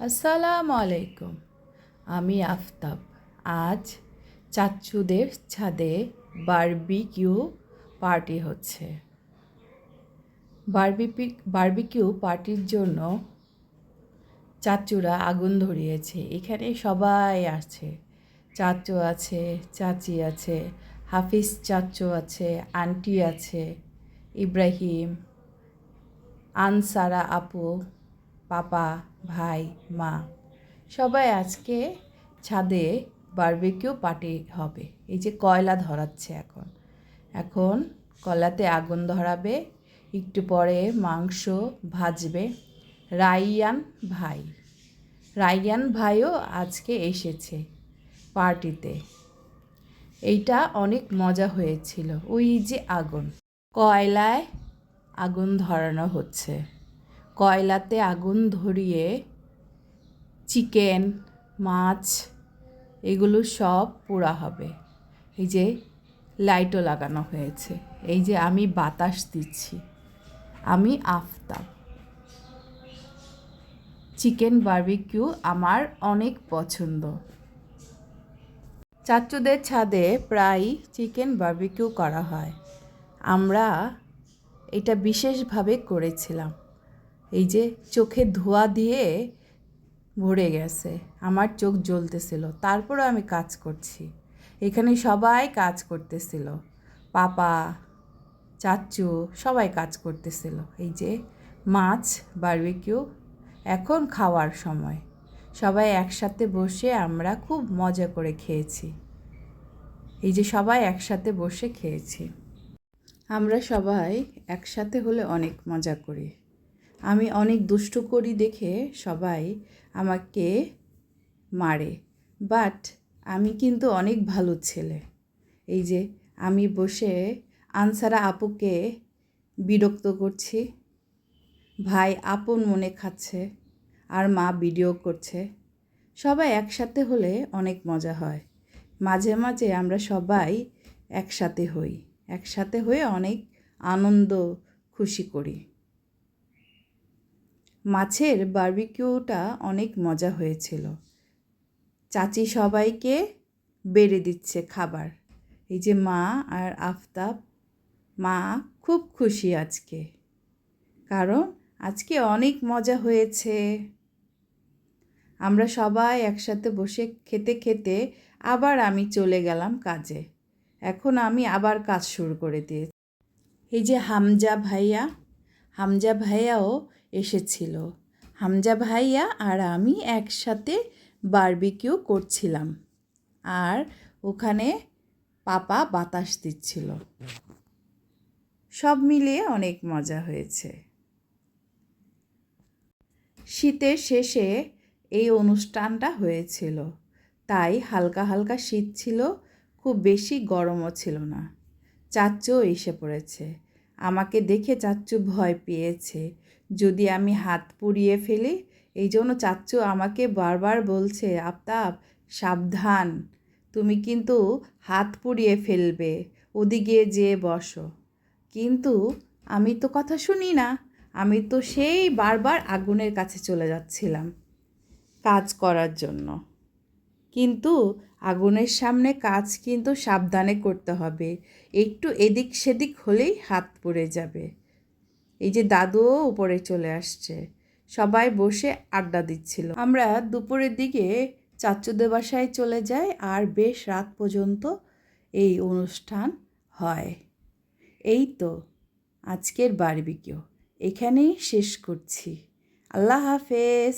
আসসালামু আলাইকুম। আমি আফতাব। আজ চাচ্চুদের ছাদে বারবিকিউ পার্টি হচ্ছে। বারবিকিউ পার্টির জন্য চাচ্চুরা আগুন ধরিয়েছে। এখানে সবাই আছে। চাচু আছে, চাচি আছে, হাফিজ চাচু আছে, আন্টি আছে, ইব্রাহিম, আনসারা আপু, পাপা, ভাই, মা সবাই আজকে ছাদে বারবিকিউ পার্টি হবে। এই যে কয়লা ধরাচ্ছে এখন কয়লাতে আগুন ধরাবে, একটু পরে মাংস ভাজবে। রাইয়ান ভাই রাইয়ান ভাইও আজকে এসেছে পার্টিতে। এইটা অনেক মজা হয়েছিল। ওই যে কয়লায় আগুন ধরানো হচ্ছে। কয়লাতে আগুন ধরিয়ে চিকেন, মাছ এগুলো সব পোড়া হবে। এই যে লাইটও লাগানো হয়েছে। এই যে আমি বাতাস দিচ্ছি। আমি আফতাব। চিকেন বারবিকিউ আমার অনেক পছন্দ। চাচ্চুদের ছাদে প্রায় চিকেন বারবিকিউ করা হয়। আমরা এটা বিশেষভাবে করেছিলাম। এই যে চোখে ধোঁয়া দিয়ে ভরে গেছে, আমার চোখ জ্বলতেছিল, তারপরও আমি কাজ করছি। এখানে সবাই কাজ করতেছিল, পাপা, চাচু সবাই কাজ করতেছিল। এই যে মাছ বারবিকিউ, এখন খাওয়ার সময়। সবাই একসাথে বসে আমরা খুব মজা করে খেয়েছি। এই যে সবাই একসাথে বসে খেয়েছি। আমরা সবাই একসাথে হলে অনেক মজা করি। আমি অনেক দুষ্টু করি দেখে সবাই আমাকে মারে, বাট আমি কিন্তু অনেক ভালো ছেলে। এই যে আমি বসে আনসারা আপুকে বিরক্ত করছি, ভাই আপন মনে খাচ্ছে, আর মা ভিডিও করছে। সবাই একসাথে হলে অনেক মজা হয়। মাঝে মাঝে আমরা সবাই একসাথে হয়ে অনেক আনন্দ খুশি করি। মাছের বারবিকিউটা অনেক মজা হয়েছিল। চাচি সবাইকে বেড়ে দিচ্ছে খাবার। এই যে মা আর আফতাব, মা খুব খুশি আজকে, কারণ আজকে অনেক মজা হয়েছে। আমরা সবাই একসাথে বসে খেতে খেতে আবার আমি চলে গেলাম কাজে। এখন আমি আবার কাজ শুরু করে দিয়েছি। এই যে হামজা ভাইয়াও এসেছিল। হামজা ভাইয়া আর আমি একসাথে বারবিকিউ করছিলাম, আর ওখানে পাপা বাতাস দিচ্ছিল। সব মিলিয়ে অনেক মজা হয়েছে। শীতের শেষে এই অনুষ্ঠানটা হয়েছিল, তাই হালকা হালকা শীত ছিল, খুব বেশি গরমও ছিল না। চাচ্চুও এসে পড়েছে। আমাকে দেখে চাচ্চু ভয় পেয়েছে যদি আমি হাত পুড়িয়ে ফেলি। এই জন্য চাচ্চু আমাকে বারবার বলছে, আফতাব সাবধান, তুমি কিন্তু হাত পুড়িয়ে ফেলবে, ওদিকে যেয়ে বসো। কিন্তু আমি তো কথা শুনি না। আমি তো সেই বারবার আগুনের কাছে চলে যাচ্ছিলাম কাজ করার জন্য। কিন্তু আগুনের সামনে কাজ কিন্তু সাবধানে করতে হবে, একটু এদিক সেদিক হলেই হাত পুড়ে যাবে। এই যে দাদুও উপরে চলে আসছে, সবাই বসে আড্ডা দিচ্ছিল। আমরা দুপুরের দিকে চাচ্চুদের বাসায় চলে যাই, আর বেশ রাত পর্যন্ত এই অনুষ্ঠান হয়। এই তো আজকের বারবিকিউ এখানেই শেষ করছি। আল্লাহ হাফেজ।